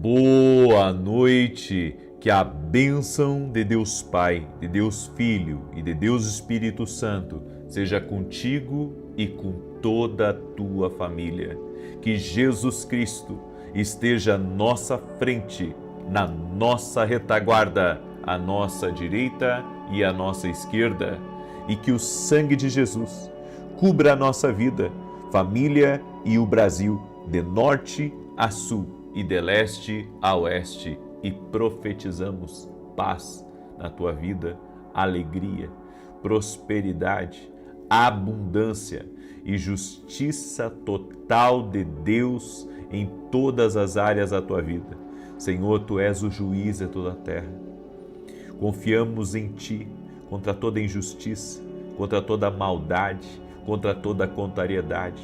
Boa noite, que a bênção de Deus Pai, de Deus Filho e de Deus Espírito Santo seja contigo e com toda a tua família. Que Jesus Cristo esteja à nossa frente, na nossa retaguarda, à nossa direita e à nossa esquerda, e que o sangue de Jesus cubra a nossa vida, família e o Brasil, de norte a sul e de leste a oeste, e profetizamos paz na tua vida, alegria, prosperidade, abundância e justiça total de Deus em todas as áreas da tua vida. Senhor, tu és o juiz de toda a terra. Confiamos em ti contra toda injustiça, contra toda maldade, contra toda contrariedade.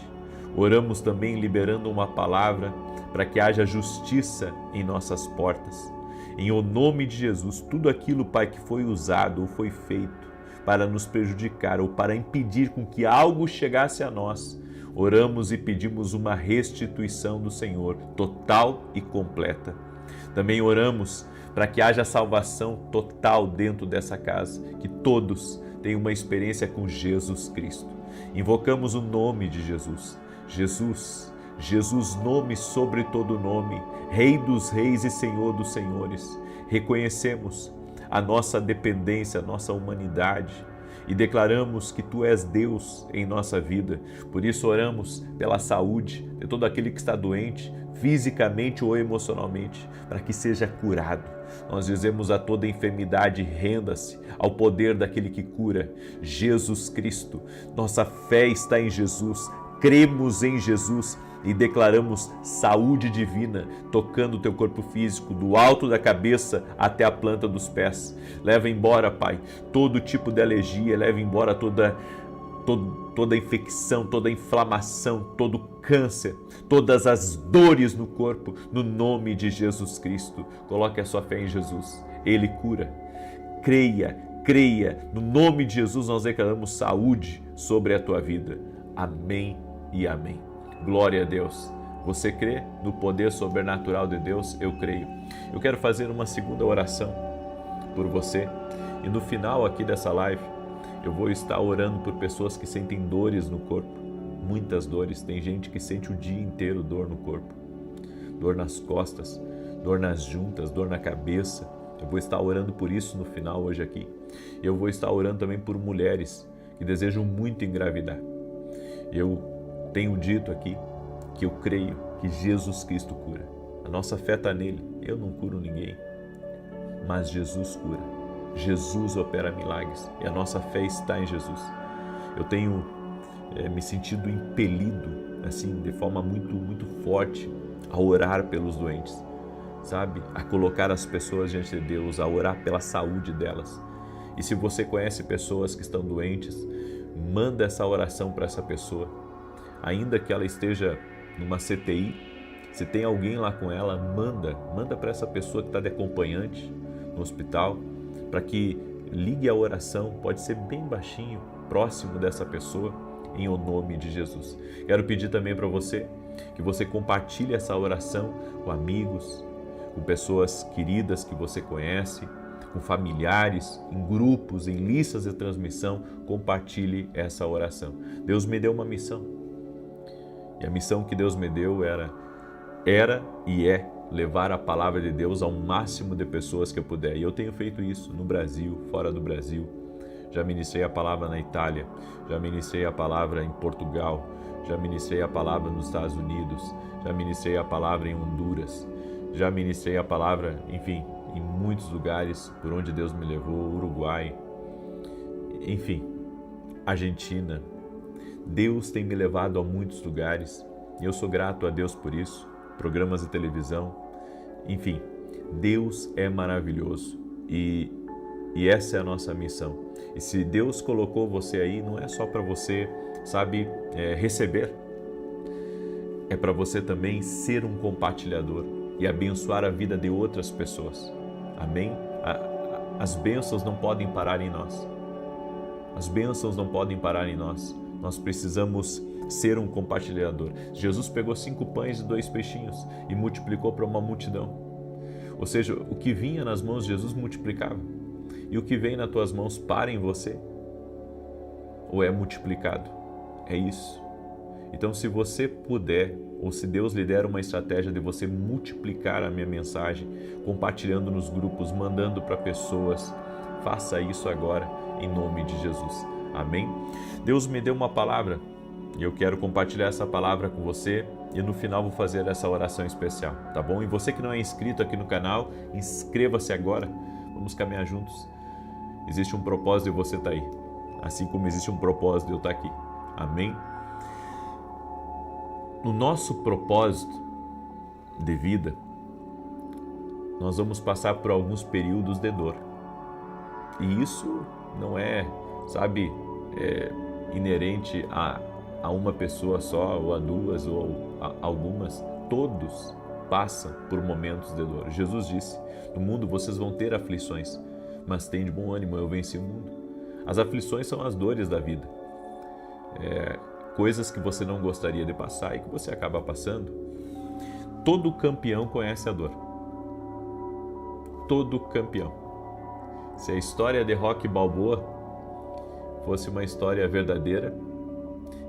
Oramos também liberando uma palavra para que haja justiça em nossas portas. Em o nome de Jesus, tudo aquilo, Pai, que foi usado ou foi feito para nos prejudicar ou para impedir com que algo chegasse a nós, oramos e pedimos uma restituição do Senhor, total e completa. Também oramos para que haja salvação total dentro dessa casa, que todos tenham uma experiência com Jesus Cristo. Invocamos o nome de Jesus. Jesus, nome sobre todo nome, Rei dos reis e Senhor dos senhores. Reconhecemos a nossa dependência, a nossa humanidade e declaramos que Tu és Deus em nossa vida. Por isso oramos pela saúde de todo aquele que está doente, fisicamente ou emocionalmente, para que seja curado. Nós dizemos a toda enfermidade, renda-se ao poder daquele que cura, Jesus Cristo. Nossa fé está em Jesus, cremos em Jesus e declaramos saúde divina, tocando o teu corpo físico, do alto da cabeça até a planta dos pés. Leva embora, Pai, todo tipo de alergia, leva embora toda infecção, toda inflamação, todo câncer, todas as dores no corpo, no nome de Jesus Cristo. Coloque a sua fé em Jesus, Ele cura. Creia, no nome de Jesus nós declaramos saúde sobre a tua vida. Amém e amém. Glória a Deus. Você crê no poder sobrenatural de Deus? Eu creio. Eu quero fazer uma segunda oração por você e no final aqui dessa live eu vou estar orando por pessoas que sentem dores no corpo, muitas dores. Tem gente que sente o dia inteiro dor no corpo, dor nas costas, dor nas juntas, dor na cabeça. Eu vou estar orando por isso no final hoje aqui. Eu vou estar orando também por mulheres que desejam muito engravidar. Eu tenho dito aqui que eu creio que Jesus Cristo cura. A nossa fé está nele. Eu não curo ninguém, mas Jesus cura. Jesus opera milagres e a nossa fé está em Jesus. Eu tenho me sentido impelido, assim, de forma muito forte, a orar pelos doentes, sabe? A colocar as pessoas diante de Deus, a orar pela saúde delas. E se você conhece pessoas que estão doentes, manda essa oração para essa pessoa. Ainda que ela esteja numa CTI, se tem alguém lá com ela, manda para essa pessoa que está de acompanhante no hospital, para que ligue a oração, pode ser bem baixinho, próximo dessa pessoa, em o nome de Jesus. Quero pedir também para você que você compartilhe essa oração com amigos, com pessoas queridas que você conhece, com familiares, em grupos, em listas de transmissão. Compartilhe essa oração. Deus me deu uma missão. E a missão que Deus me deu era e é levar a palavra de Deus ao máximo de pessoas que eu puder. E eu tenho feito isso no Brasil, fora do Brasil. Já ministrei a palavra na Itália, já ministrei a palavra em Portugal, já ministrei a palavra nos Estados Unidos, já ministrei a palavra em Honduras, já ministrei a palavra, enfim, em muitos lugares por onde Deus me levou, Uruguai, enfim, Argentina. Deus tem me levado a muitos lugares e eu sou grato a Deus por isso, programas de televisão, enfim, Deus é maravilhoso e essa é a nossa missão. E se Deus colocou você aí, não é só para você, sabe, receber, é para você também ser um compartilhador e abençoar a vida de outras pessoas. Amém? As bênçãos não podem parar em nós. As bênçãos não podem parar em nós. Nós precisamos ser um compartilhador. Jesus pegou 5 pães e 2 peixinhos e multiplicou para uma multidão. Ou seja, o que vinha nas mãos de Jesus multiplicava. E o que vem nas tuas mãos para em você? Ou é multiplicado? É isso. Então, se você puder, ou se Deus lhe der uma estratégia de você multiplicar a minha mensagem, compartilhando nos grupos, mandando para pessoas, faça isso agora, em nome de Jesus. Amém? Deus me deu uma palavra e eu quero compartilhar essa palavra com você e no final vou fazer essa oração especial, tá bom? E você que não é inscrito aqui no canal, inscreva-se agora, vamos caminhar juntos. Existe um propósito de você estar aí, assim como existe um propósito de eu estar aqui. Amém? No nosso propósito de vida, nós vamos passar por alguns períodos de dor. E isso não é, sabe, inerente a uma pessoa só, ou a duas, ou a algumas. Todos passam por momentos de dor. Jesus disse, no mundo vocês vão ter aflições, mas tem de bom ânimo, eu venci o mundo. As aflições são as dores da vida. Coisas que você não gostaria de passar e que você acaba passando. Todo campeão conhece a dor. Todo campeão. Se a história de Rocky Balboa fosse uma história verdadeira,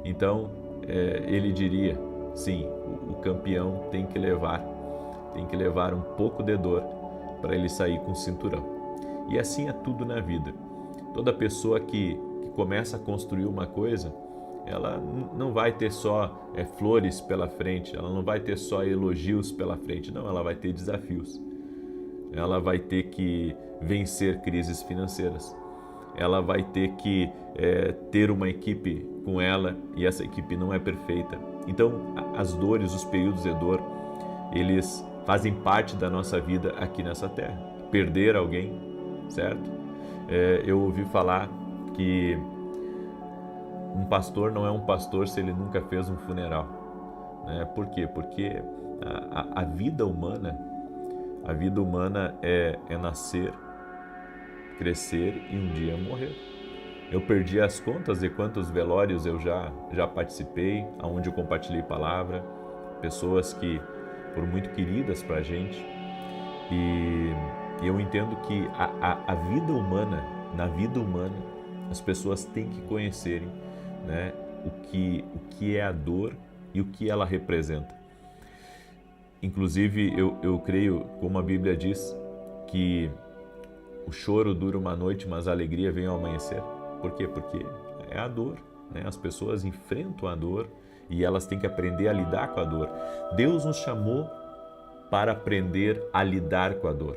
então ele diria, sim, o campeão tem que levar um pouco de dor para ele sair com o cinturão. E assim é tudo na vida. Toda pessoa que começa a construir uma coisa, ela não vai ter só flores pela frente, ela não vai ter só elogios pela frente, não, ela vai ter desafios. Ela vai ter que vencer crises financeiras. Ela vai ter que ter uma equipe com ela e essa equipe não é perfeita. Então, as dores, os períodos de dor, eles fazem parte da nossa vida aqui nessa terra. Perder alguém, certo? Eu ouvi falar que um pastor não é um pastor se ele nunca fez um funeral. Por quê? Porque a vida humana é nascer, crescer e um dia morrer. Eu perdi as contas de quantos velórios eu já participei, onde eu compartilhei palavra, pessoas que foram muito queridas para a gente. E eu entendo que a vida humana, na vida humana, as pessoas têm que conhecerem, né, o que é a dor e o que ela representa. Inclusive, eu creio, como a Bíblia diz, que o choro dura uma noite, mas a alegria vem ao amanhecer. Por quê? Porque é a dor, né? As pessoas enfrentam a dor e elas têm que aprender a lidar com a dor. Deus nos chamou para aprender a lidar com a dor.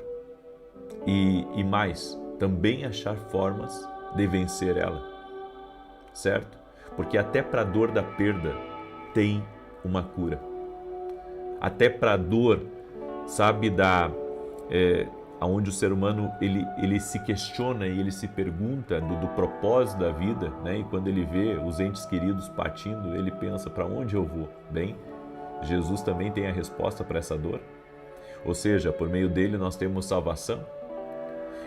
E mais, também achar formas de vencer ela, certo? Porque até para a dor da perda tem uma cura. Até para a dor, sabe, onde o ser humano ele se questiona e ele se pergunta do propósito da vida, né? E quando ele vê os entes queridos partindo, ele pensa, para onde eu vou? Bem, Jesus também tem a resposta para essa dor. Ou seja, por meio dele nós temos salvação.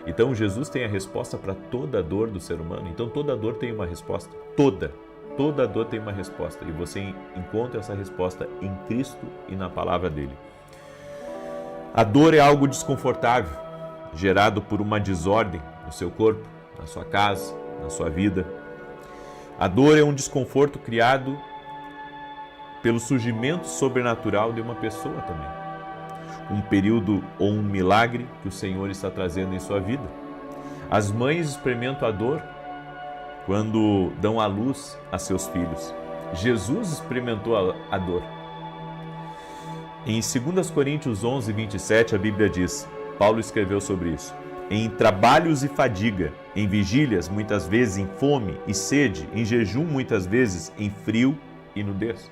Então Jesus tem a resposta para toda a dor do ser humano. Então toda dor tem uma resposta. Toda dor tem uma resposta. E você encontra essa resposta em Cristo e na palavra dele. A dor é algo desconfortável, gerado por uma desordem no seu corpo, na sua casa, na sua vida. A dor é um desconforto criado pelo surgimento sobrenatural de uma pessoa também. Um período ou um milagre que o Senhor está trazendo em sua vida. As mães experimentam a dor quando dão à luz a seus filhos. Jesus experimentou a dor. Em 2 Coríntios 11, 27, a Bíblia diz, Paulo escreveu sobre isso, em trabalhos e fadiga, em vigílias, muitas vezes em fome e sede, em jejum, muitas vezes em frio e nudez.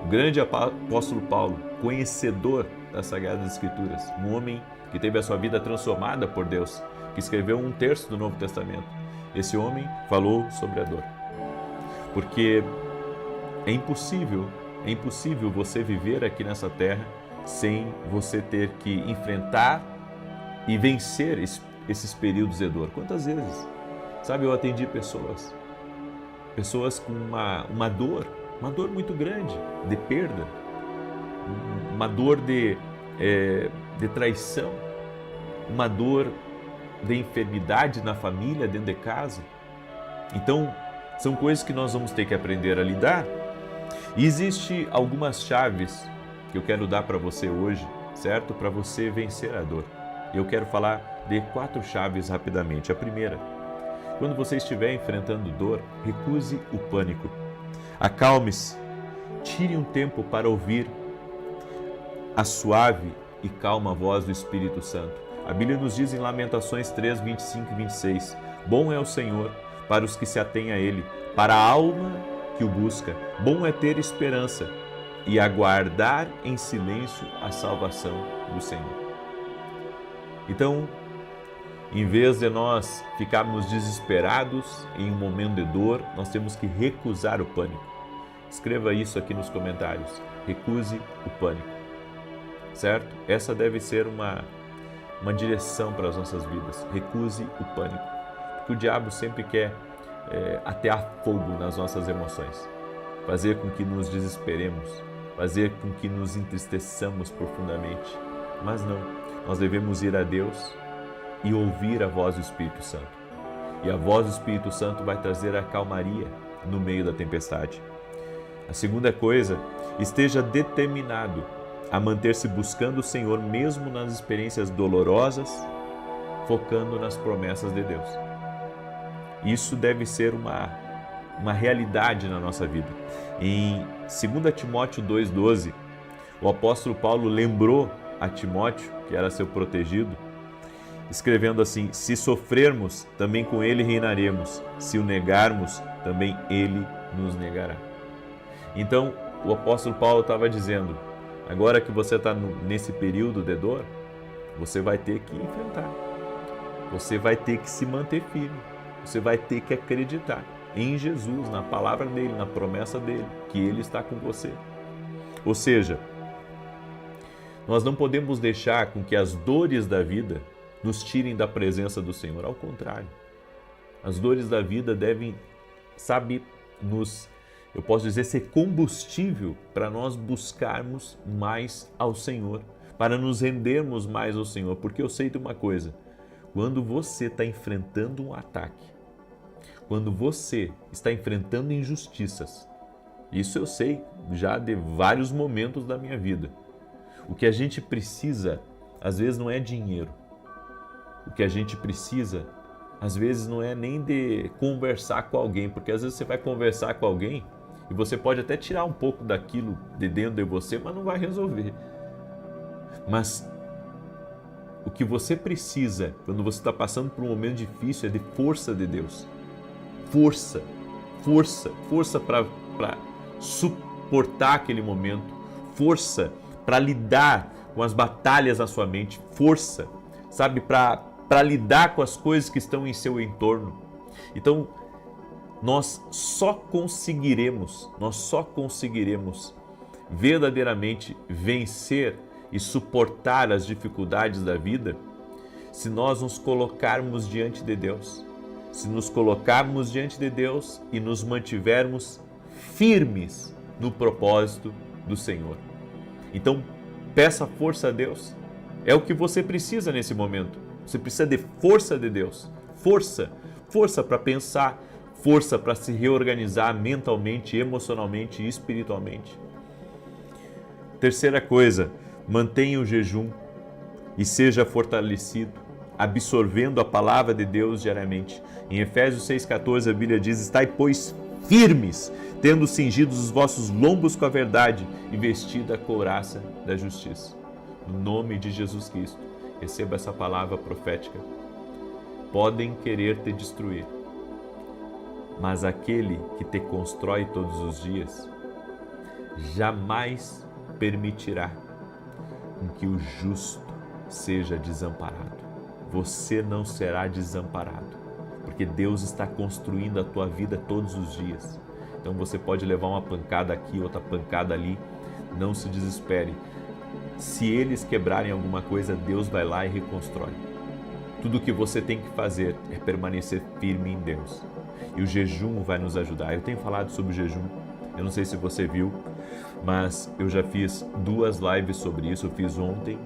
O grande apóstolo Paulo, conhecedor das Sagradas Escrituras, um homem que teve a sua vida transformada por Deus, que escreveu 1/3 do Novo Testamento, esse homem falou sobre a dor. Porque é impossível você viver aqui nessa terra sem você ter que enfrentar e vencer esses períodos de dor. Quantas vezes? Sabe, eu atendi pessoas com uma dor muito grande, de perda, uma dor de de traição, uma dor de enfermidade na família, dentro de casa. Então, são coisas que nós vamos ter que aprender a lidar. E existe algumas chaves que eu quero dar para você hoje, certo? Para você vencer a dor. Eu quero falar de 4 chaves rapidamente. A primeira, quando você estiver enfrentando dor, recuse o pânico. Acalme-se. Tire um tempo para ouvir a suave e calma voz do Espírito Santo. A Bíblia nos diz em Lamentações 3, 25 e 26, bom é o Senhor para os que se atêm a Ele, para a alma que o busca. Bom é ter esperança e aguardar em silêncio a salvação do Senhor. Então, em vez de nós ficarmos desesperados em um momento de dor, nós temos que recusar o pânico. Escreva isso aqui nos comentários. Recuse o pânico. Certo? Essa deve ser uma direção para as nossas vidas. Recuse o pânico. Porque o diabo sempre quer atear fogo nas nossas emoções. Fazer com que nos desesperemos. Fazer com que nos entristeçamos profundamente. Mas não. Nós devemos ir a Deus e ouvir a voz do Espírito Santo. E a voz do Espírito Santo vai trazer a calmaria no meio da tempestade. A segunda coisa, esteja determinado a manter-se buscando o Senhor mesmo nas experiências dolorosas, focando nas promessas de Deus. Isso deve ser uma realidade na nossa vida. Em 2 Timóteo 2,12, o apóstolo Paulo lembrou a Timóteo, que era seu protegido, escrevendo assim: se sofrermos, também com ele reinaremos, se o negarmos, também ele nos negará. Então, o apóstolo Paulo estava dizendo, agora que você está nesse período de dor, você vai ter que enfrentar, você vai ter que se manter firme, você vai ter que acreditar em Jesus, na palavra dele, na promessa dele, que ele está com você. Ou seja, nós não podemos deixar com que as dores da vida nos tirem da presença do Senhor. Ao contrário, as dores da vida devem, eu posso dizer, ser combustível para nós buscarmos mais ao Senhor, para nos rendermos mais ao Senhor. Porque eu sei de uma coisa, quando você está enfrentando um ataque, quando você está enfrentando injustiças, isso eu sei já de vários momentos da minha vida, o que a gente precisa, às vezes, não é dinheiro. O que a gente precisa, às vezes, não é nem de conversar com alguém, porque às vezes você vai conversar com alguém e você pode até tirar um pouco daquilo de dentro de você, mas não vai resolver. Mas o que você precisa, quando você está passando por um momento difícil, é de força de Deus. Força para suportar aquele momento, força para lidar com as batalhas na sua mente, força, para lidar com as coisas que estão em seu entorno. Então, nós só conseguiremos verdadeiramente vencer e suportar as dificuldades da vida se nós nos colocarmos diante de Deus. Se nos colocarmos diante de Deus e nos mantivermos firmes no propósito do Senhor. Então, peça força a Deus. É o que você precisa nesse momento. Você precisa de força de Deus. Força para pensar, força para se reorganizar mentalmente, emocionalmente e espiritualmente. Terceira coisa, mantenha o jejum e seja fortalecido, absorvendo a palavra de Deus diariamente. Em Efésios 6,14 a Bíblia diz: estai, pois, firmes, tendo cingidos os vossos lombos com a verdade e vestida a couraça da justiça. No nome de Jesus Cristo, receba essa palavra profética. Podem querer te destruir, mas aquele que te constrói todos os dias jamais permitirá que o justo seja desamparado. Você não será desamparado, porque Deus está construindo a tua vida todos os dias. Então você pode levar uma pancada aqui, outra pancada ali, não se desespere. Se eles quebrarem alguma coisa, Deus vai lá e reconstrói. Tudo o que você tem que fazer é permanecer firme em Deus. E o jejum vai nos ajudar. Eu tenho falado sobre o jejum, eu não sei se você viu, mas eu já fiz 2 lives sobre isso. Eu fiz ontem,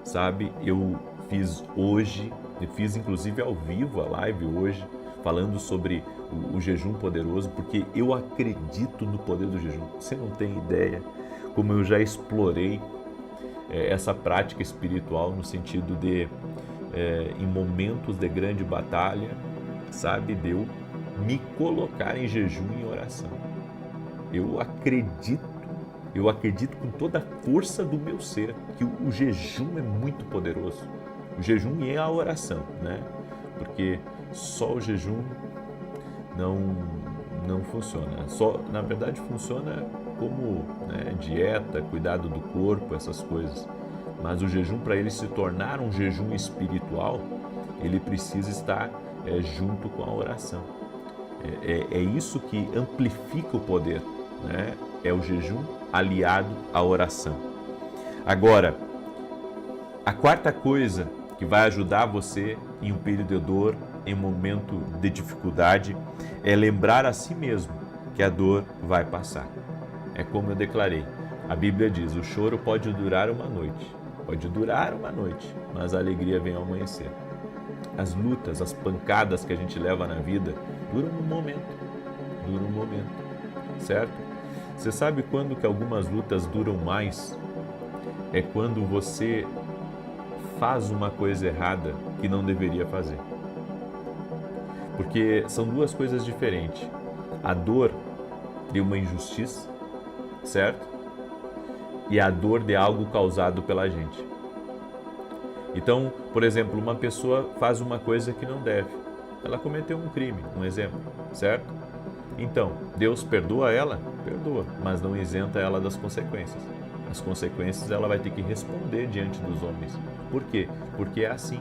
sabe? Eu fiz hoje, eu fiz inclusive ao vivo a live hoje, falando sobre o jejum poderoso, porque eu acredito no poder do jejum. Você não tem ideia como eu já explorei essa prática espiritual no sentido de, em momentos de grande batalha, sabe, de eu me colocar em jejum e em oração. Eu acredito com toda a força do meu ser que o jejum é muito poderoso. O jejum e a oração, né? Porque só o jejum não funciona. Só, na verdade, funciona como, né, dieta, cuidado do corpo, essas coisas. Mas o jejum, para ele se tornar um jejum espiritual, ele precisa estar junto com a oração. É isso que amplifica o poder, né? É o jejum aliado à oração. Agora, a quarta coisa que vai ajudar você em um período de dor, em um momento de dificuldade, é lembrar a si mesmo que a dor vai passar. É como eu declarei, a Bíblia diz, o choro pode durar uma noite, mas a alegria vem ao amanhecer. As lutas, as pancadas que a gente leva na vida duram um momento, certo? Você sabe quando que algumas lutas duram mais? É quando você faz uma coisa errada que não deveria fazer. Porque são 2 coisas diferentes. A dor de uma injustiça, certo? E a dor de algo causado pela gente. Então, por exemplo, uma pessoa faz uma coisa que não deve. Ela cometeu um crime, um exemplo, certo? Então, Deus perdoa ela? Perdoa, mas não isenta ela das consequências. As consequências ela vai ter que responder diante dos homens. Por quê? Porque é assim.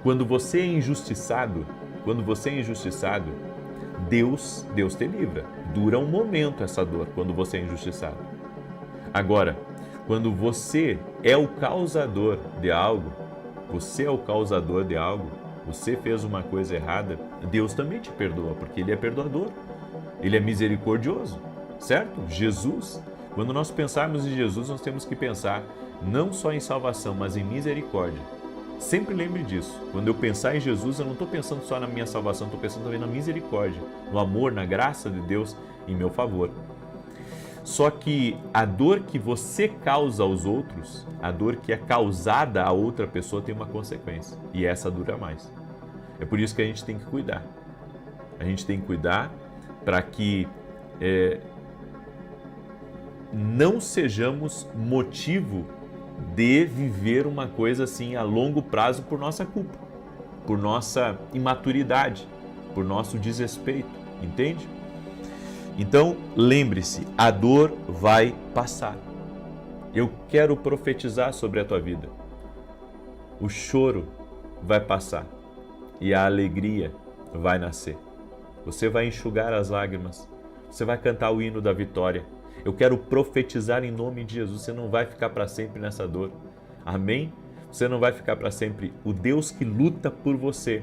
Quando você é injustiçado, Deus te livra. Dura um momento essa dor quando você é injustiçado. Agora, quando você é o causador de algo, você fez uma coisa errada, Deus também te perdoa, porque Ele é perdoador, Ele é misericordioso, certo? Jesus, quando nós pensarmos em Jesus, nós temos que pensar não só em salvação, mas em misericórdia. Sempre lembre disso. Quando eu pensar em Jesus, eu não estou pensando só na minha salvação, estou pensando também na misericórdia, no amor, na graça de Deus em meu favor. Só que a dor que você causa aos outros, a dor que é causada a outra pessoa tem uma consequência. E essa dura mais. É por isso que a gente tem que cuidar. A gente tem que cuidar para que não sejamos motivo de viver uma coisa assim a longo prazo por nossa culpa, por nossa imaturidade, por nosso desrespeito, entende? Então, lembre-se, a dor vai passar. Eu quero profetizar sobre a tua vida. O choro vai passar e a alegria vai nascer. Você vai enxugar as lágrimas, você vai cantar o hino da vitória. Eu quero profetizar em nome de Jesus, você não vai ficar para sempre nessa dor. Amém? Você não vai ficar para sempre. O Deus que luta por você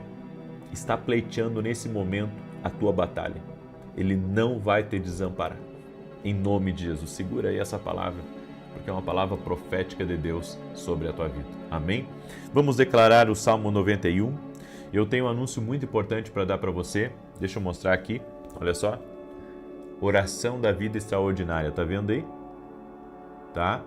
está pleiteando nesse momento a tua batalha. Ele não vai te desamparar. Em nome de Jesus, segura aí essa palavra, porque é uma palavra profética de Deus sobre a tua vida. Amém? Vamos declarar o Salmo 91. Eu tenho um anúncio muito importante para dar para você. Deixa eu mostrar aqui. Olha só. Oração da vida extraordinária. Tá vendo aí? Tá?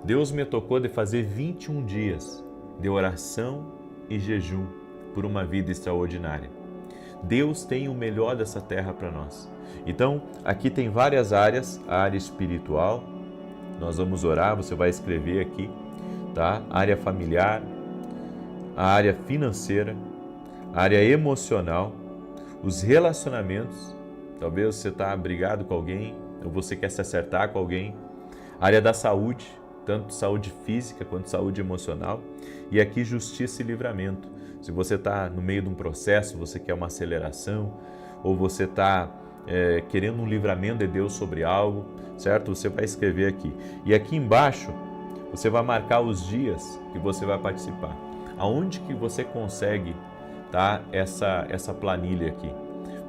Deus me tocou de fazer 21 dias de oração e jejum por uma vida extraordinária. Deus tem o melhor dessa terra para nós. Então, aqui tem várias áreas, a área espiritual, nós vamos orar, você vai escrever aqui, tá? A área familiar, a área financeira, a área emocional, os relacionamentos, talvez você está brigado com alguém, ou você quer se acertar com alguém, a área da saúde, tanto saúde física quanto saúde emocional, e aqui justiça e livramento. Se você está no meio de um processo, você quer uma aceleração, ou você está querendo um livramento de Deus sobre algo, certo? Você vai escrever aqui. E aqui embaixo, você vai marcar os dias que você vai participar. Aonde que você consegue, tá, essa planilha aqui?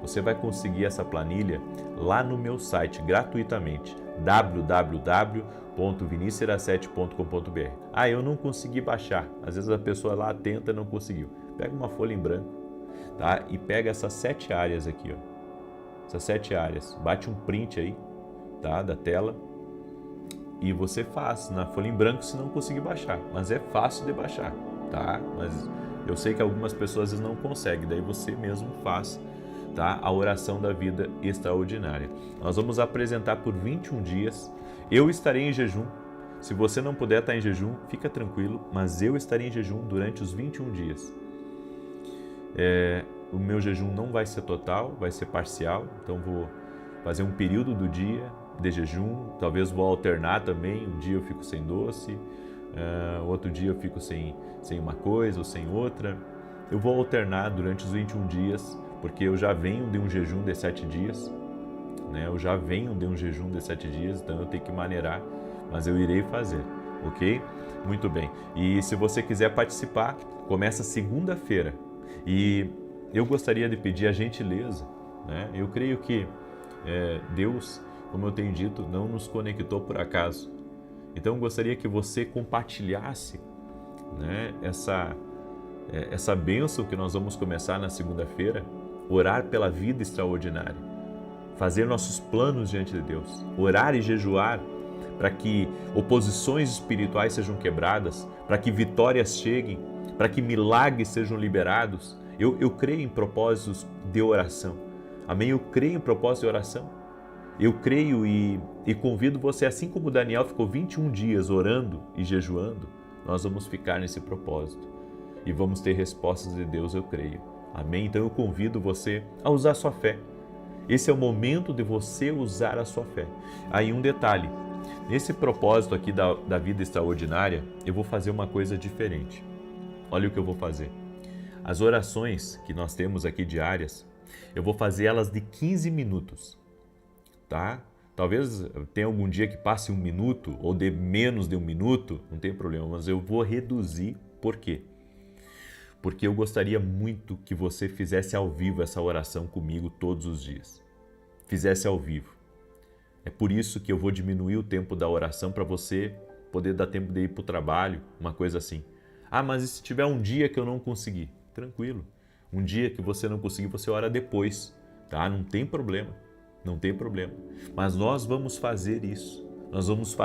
Você vai conseguir essa planilha lá no meu site, gratuitamente, www.vinicius07.com.br. Ah, eu não consegui baixar. Às vezes a pessoa lá tenta e não conseguiu. Pega uma folha em branco, tá? E pega essas 7 áreas aqui, ó. Essas 7 áreas. Bate um print aí, tá? Da tela. E você faz na folha em branco se não conseguir baixar. Mas é fácil de baixar, tá? Mas eu sei que algumas pessoas às vezes não conseguem. Daí você mesmo faz, tá? A oração da vida extraordinária. Nós vamos apresentar por 21 dias. Eu estarei em jejum. Se você não puder estar em jejum, fica tranquilo, mas eu estarei em jejum durante os 21 dias. O meu jejum não vai ser total, vai ser parcial, então vou fazer um período do dia de jejum, talvez vou alternar também, um dia eu fico sem doce, outro dia eu fico sem uma coisa ou sem outra. Eu vou alternar durante os 21 dias, porque eu já venho de um jejum de 7 dias, né? Eu já venho de um jejum de 7 dias, então eu tenho que maneirar, mas eu irei fazer, ok? Muito bem. E se você quiser participar, começa segunda-feira. E eu gostaria de pedir a gentileza, né? Eu creio que Deus, como eu tenho dito, não nos conectou por acaso. Então eu gostaria que você compartilhasse, né, essa bênção que nós vamos começar na segunda-feira, orar pela vida extraordinária, fazer nossos planos diante de Deus, orar e jejuar para que oposições espirituais sejam quebradas, para que vitórias cheguem, para que milagres sejam liberados. Eu creio em propósitos de oração. Amém? Eu creio em propósitos de oração. Eu creio e convido você, assim como Daniel ficou 21 dias orando e jejuando, nós vamos ficar nesse propósito e vamos ter respostas de Deus, eu creio. Amém? Então eu convido você a usar a sua fé. Esse é o momento de você usar a sua fé. Aí um detalhe, nesse propósito aqui da vida extraordinária, eu vou fazer uma coisa diferente. Olha o que eu vou fazer. As orações que nós temos aqui diárias, eu vou fazer elas de 15 minutos, tá? Talvez tenha algum dia que passe 1 minuto ou de menos de 1 minuto, não tem problema, mas eu vou reduzir. Por quê? Porque eu gostaria muito que você fizesse ao vivo essa oração comigo todos os dias. Fizesse ao vivo. É por isso que eu vou diminuir o tempo da oração para você poder dar tempo de ir para o trabalho, uma coisa assim. Ah, mas e se tiver um dia que eu não conseguir? Tranquilo. Um dia que você não conseguir, você ora depois, tá? Não tem problema. Não tem problema. Mas nós vamos fazer isso. Nós vamos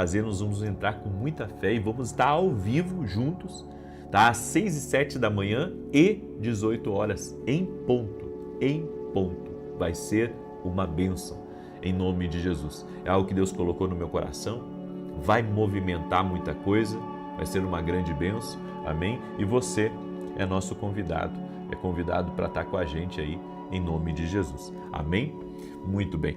entrar com muita fé e vamos estar ao vivo juntos, tá? Às 6 e 7 da manhã e 18 horas, em ponto. Em ponto. Vai ser uma bênção, em nome de Jesus. É algo que Deus colocou no meu coração, vai movimentar muita coisa, vai ser uma grande bênção, amém? E você é nosso convidado, é convidado para estar com a gente aí, em nome de Jesus, amém? Muito bem.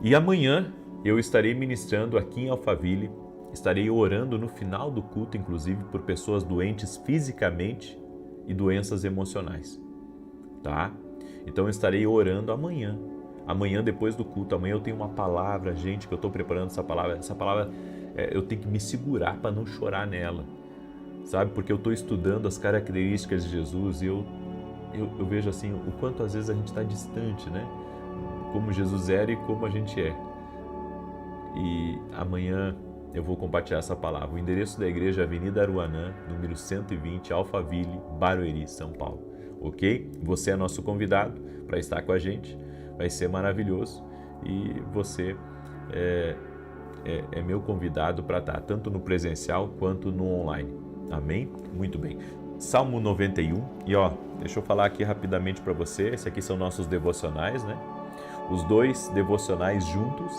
E amanhã eu estarei ministrando aqui em Alphaville, estarei orando no final do culto, inclusive, por pessoas doentes fisicamente e doenças emocionais, tá? Então eu estarei orando amanhã depois do culto. Amanhã eu tenho uma palavra, gente, que eu estou preparando essa palavra eu tenho que me segurar para não chorar nela, sabe? Porque eu estou estudando as características de Jesus e eu vejo assim o quanto às vezes a gente está distante, né? Como Jesus era e como a gente é. E amanhã eu vou compartilhar essa palavra. O endereço da igreja é Avenida Aruanã, número 120, Alphaville, Barueri, São Paulo. Ok? Você é nosso convidado para estar com a gente. Vai ser maravilhoso. E você é meu convidado para estar tanto no presencial quanto no online. Amém? Muito bem. Salmo 91. E deixa eu falar aqui rapidamente para você. Esses aqui são nossos devocionais, né? Os 2 devocionais juntos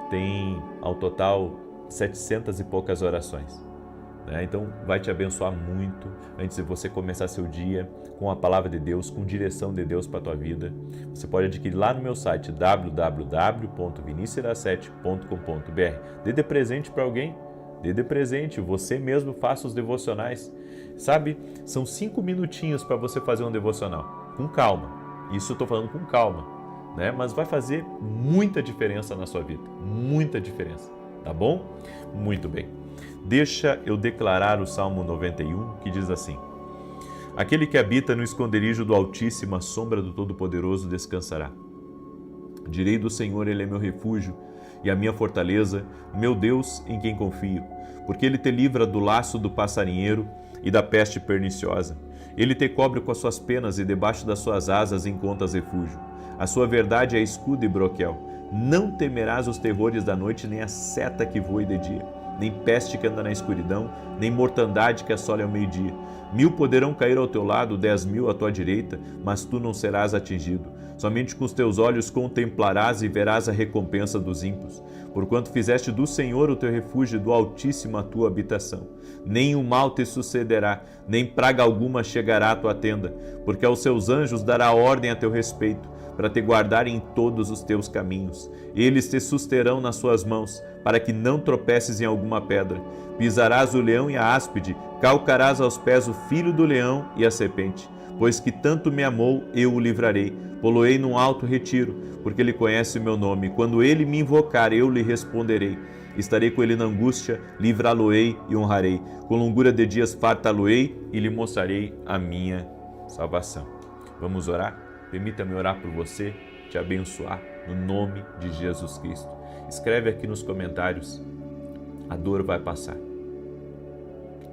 têm ao total 700 e poucas orações, né? Então vai te abençoar muito antes de você começar seu dia com a palavra de Deus, com direção de Deus para a tua vida. Você pode adquirir lá no meu site www.vinicius07.com.br. Dê de presente para alguém, dê de presente, você mesmo faça os devocionais. Sabe, são 5 minutinhos para você fazer um devocional, com calma. Isso eu estou falando com calma, né? Mas vai fazer muita diferença na sua vida, muita diferença, tá bom? Muito bem. Deixa eu declarar o Salmo 91, que diz assim: Aquele que habita no esconderijo do Altíssimo, à sombra do Todo-Poderoso descansará. Direi do Senhor, Ele é meu refúgio e a minha fortaleza, meu Deus em quem confio, porque Ele te livra do laço do passarinheiro e da peste perniciosa. Ele te cobre com as suas penas e debaixo das suas asas encontras refúgio. A sua verdade é escudo e broquel. Não temerás os terrores da noite, nem a seta que voe de dia, nem peste que anda na escuridão, nem mortandade que assole ao meio-dia. 1000 poderão cair ao teu lado, 10.000 à tua direita, mas tu não serás atingido. Somente com os teus olhos contemplarás e verás a recompensa dos ímpios. Porquanto fizeste do Senhor o teu refúgio e do Altíssimo a tua habitação. Nem o mal te sucederá, nem praga alguma chegará à tua tenda, porque aos seus anjos dará ordem a teu respeito, para te guardarem em todos os teus caminhos. Eles te susterão nas suas mãos, para que não tropeces em alguma pedra. Pisarás o leão e a áspide, calcarás aos pés o filho do leão e a serpente. Pois que tanto me amou, eu o livrarei. Poloei num alto retiro, porque ele conhece o meu nome. Quando ele me invocar, eu lhe responderei. Estarei com ele na angústia, livrá-lo-ei e honrarei. Com longura de dias fartá-lo-ei e lhe mostrarei a minha salvação. Vamos orar? Permita-me orar por você, te abençoar, no nome de Jesus Cristo. Escreve aqui nos comentários: a dor vai passar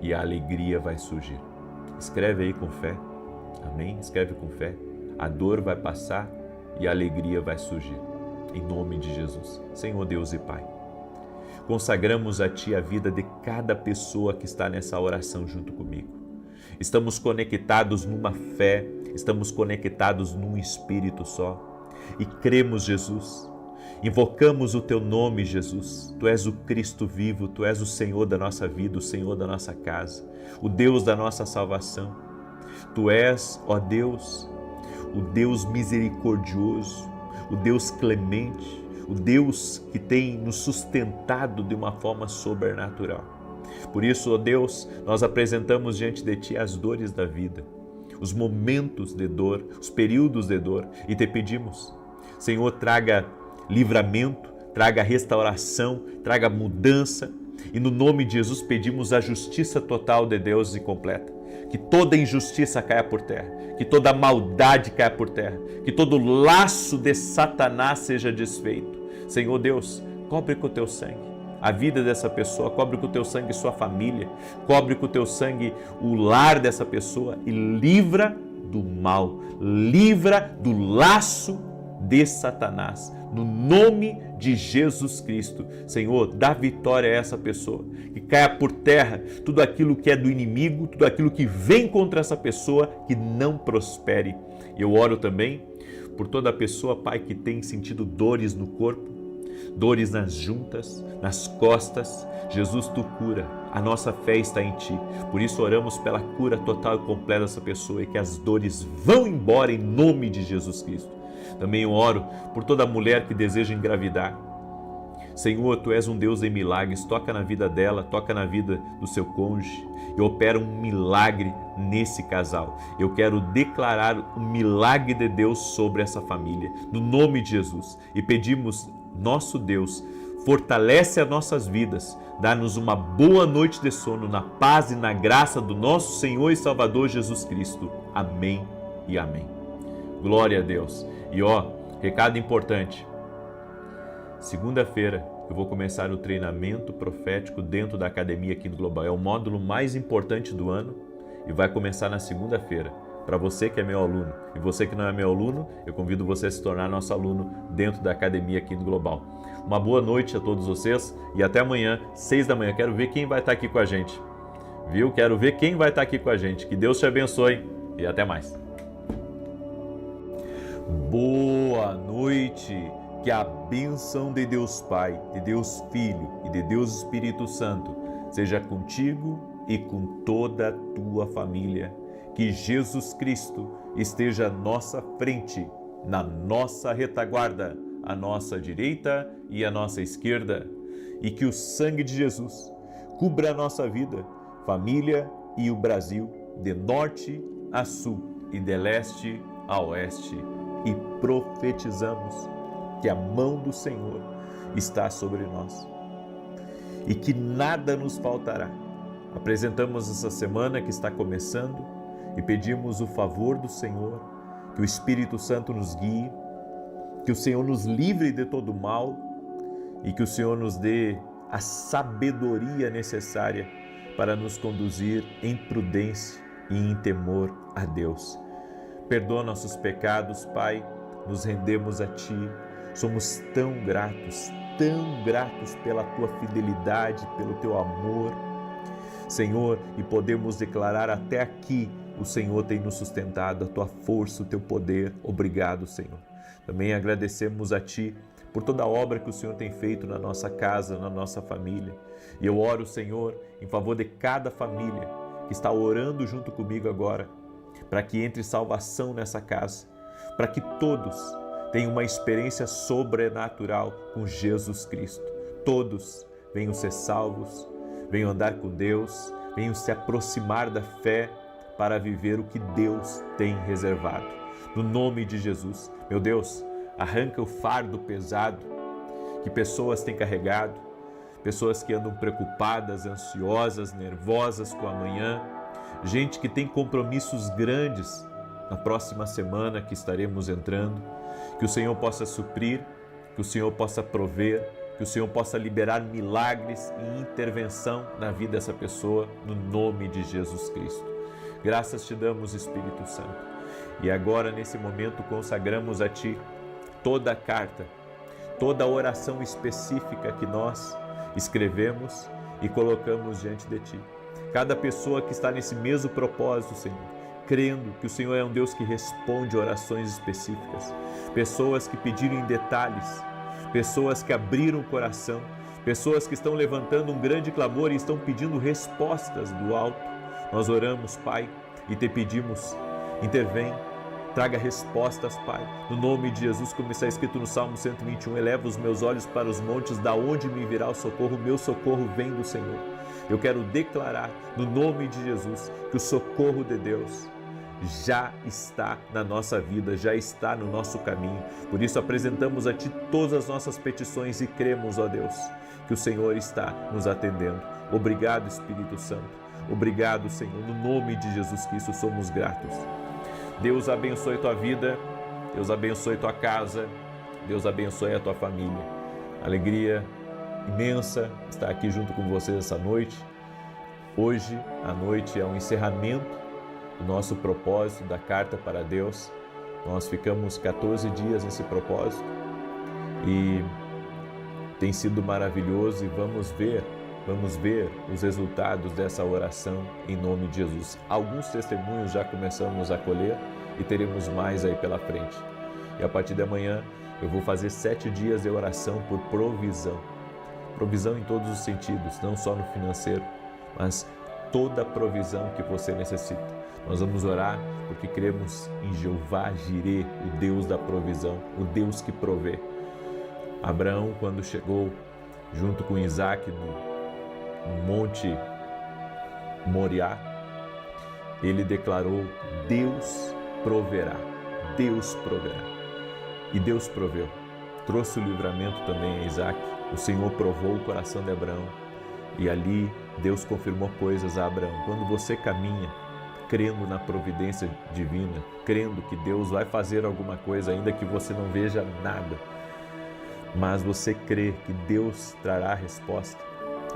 e a alegria vai surgir. Escreve aí com fé, amém? Escreve com fé. A dor vai passar e a alegria vai surgir, em nome de Jesus. Senhor Deus e Pai, consagramos a Ti a vida de cada pessoa que está nessa oração junto comigo. Estamos conectados numa fé, estamos conectados num Espírito só e cremos, Jesus. Invocamos o Teu nome, Jesus. Tu és o Cristo vivo, Tu és o Senhor da nossa vida, o Senhor da nossa casa, o Deus da nossa salvação. Tu és, ó Deus, o Deus misericordioso, o Deus clemente, o Deus que tem nos sustentado de uma forma sobrenatural. Por isso, ó Deus, nós apresentamos diante de Ti as dores da vida, os momentos de dor, os períodos de dor, e Te pedimos, Senhor, traga livramento, traga restauração, traga mudança, e no nome de Jesus pedimos a justiça total de Deus e completa. Que toda injustiça caia por terra, que toda maldade caia por terra, que todo laço de Satanás seja desfeito. Senhor Deus, cobre com o Teu sangue a vida dessa pessoa, cobre com o Teu sangue sua família, cobre com o Teu sangue o lar dessa pessoa e livra do mal, livra do laço de Satanás, no nome de Jesus Cristo. Senhor, dá vitória a essa pessoa, que caia por terra tudo aquilo que é do inimigo, tudo aquilo que vem contra essa pessoa, que não prospere. Eu oro também por toda pessoa, Pai, que tem sentido dores no corpo, dores nas juntas, nas costas. Jesus, Tu cura, a nossa fé está em Ti, por isso oramos pela cura total e completa dessa pessoa e que as dores vão embora em nome de Jesus Cristo. Também eu oro por toda mulher que deseja engravidar. Senhor, Tu és um Deus de milagres, toca na vida dela, toca na vida do seu cônjuge e opera um milagre nesse casal. Eu quero declarar o milagre de Deus sobre essa família, no nome de Jesus. E pedimos, nosso Deus, fortalece as nossas vidas, dá-nos uma boa noite de sono, na paz e na graça do nosso Senhor e Salvador Jesus Cristo. Amém e amém. Glória a Deus. E recado importante, segunda-feira eu vou começar o treinamento profético dentro da academia aqui no Global. É o módulo mais importante do ano e vai começar na segunda-feira. Para você que é meu aluno e você que não é meu aluno, eu convido você a se tornar nosso aluno dentro da academia aqui no Global. Uma boa noite a todos vocês e até amanhã, 6 da manhã. Quero ver quem vai estar aqui com a gente, viu? Quero ver quem vai estar aqui com a gente. Que Deus te abençoe e até mais. Boa noite, que a bênção de Deus Pai, de Deus Filho e de Deus Espírito Santo seja contigo e com toda a tua família. Que Jesus Cristo esteja à nossa frente, na nossa retaguarda, à nossa direita e à nossa esquerda. E que o sangue de Jesus cubra a nossa vida, família e o Brasil, de norte a sul e de leste a oeste. E profetizamos que a mão do Senhor está sobre nós e que nada nos faltará. Apresentamos essa semana que está começando e pedimos o favor do Senhor, que o Espírito Santo nos guie, que o Senhor nos livre de todo mal e que o Senhor nos dê a sabedoria necessária para nos conduzir em prudência e em temor a Deus. Perdoa nossos pecados, Pai, nos rendemos a Ti. Somos tão gratos pela Tua fidelidade, pelo Teu amor, Senhor, e podemos declarar até aqui, o Senhor tem nos sustentado, a Tua força, o Teu poder. Obrigado, Senhor. Também agradecemos a Ti por toda a obra que o Senhor tem feito na nossa casa, na nossa família. E eu oro, Senhor, em favor de cada família que está orando junto comigo agora, para que entre salvação nessa casa, para que todos tenham uma experiência sobrenatural com Jesus Cristo. Todos venham ser salvos, venham andar com Deus, venham se aproximar da fé para viver o que Deus tem reservado. No nome de Jesus, meu Deus, arranca o fardo pesado que pessoas têm carregado, pessoas que andam preocupadas, ansiosas, nervosas com amanhã, gente que tem compromissos grandes na próxima semana que estaremos entrando. Que o Senhor possa suprir, que o Senhor possa prover, que o Senhor possa liberar milagres e intervenção na vida dessa pessoa, no nome de Jesus Cristo. Graças te damos, Espírito Santo. E agora, nesse momento, consagramos a Ti toda a carta, toda a oração específica que nós escrevemos e colocamos diante de Ti. Cada pessoa que está nesse mesmo propósito, Senhor, crendo que o Senhor é um Deus que responde orações específicas, pessoas que pediram em detalhes, pessoas que abriram o coração, pessoas que estão levantando um grande clamor e estão pedindo respostas do alto. Nós oramos, Pai, e te pedimos, intervém, traga respostas, Pai, no nome de Jesus, como está escrito no Salmo 121, eleva os meus olhos para os montes, da onde me virá o socorro? Meu socorro vem do Senhor. Eu quero declarar, no nome de Jesus, que o socorro de Deus já está na nossa vida, já está no nosso caminho. Por isso apresentamos a Ti todas as nossas petições e cremos, ó Deus, que o Senhor está nos atendendo. Obrigado, Espírito Santo. Obrigado, Senhor. No nome de Jesus Cristo somos gratos. Deus abençoe tua vida, Deus abençoe tua casa, Deus abençoe a tua família. Alegria imensa estar aqui junto com vocês essa noite. Hoje, à noite, é o encerramento do nosso propósito da Carta para Deus. Nós ficamos 14 dias nesse propósito e tem sido maravilhoso e vamos ver os resultados dessa oração em nome de Jesus. Alguns testemunhos já começamos a colher e teremos mais aí pela frente. E a partir de amanhã eu vou fazer 7 dias de oração por provisão. Provisão em todos os sentidos, não só no financeiro, mas toda a provisão que você necessita. Nós vamos orar porque cremos em Jeová Jirê, o Deus da provisão, o Deus que provê. Abraão, quando chegou junto com Isaac no Monte Moriá, ele declarou: Deus proverá, Deus proverá. E Deus proveu. Trouxe o livramento também a Isaac. O Senhor provou o coração de Abraão e ali Deus confirmou coisas a Abraão. Quando você caminha crendo na providência divina, crendo que Deus vai fazer alguma coisa, ainda que você não veja nada, mas você crê que Deus trará a resposta,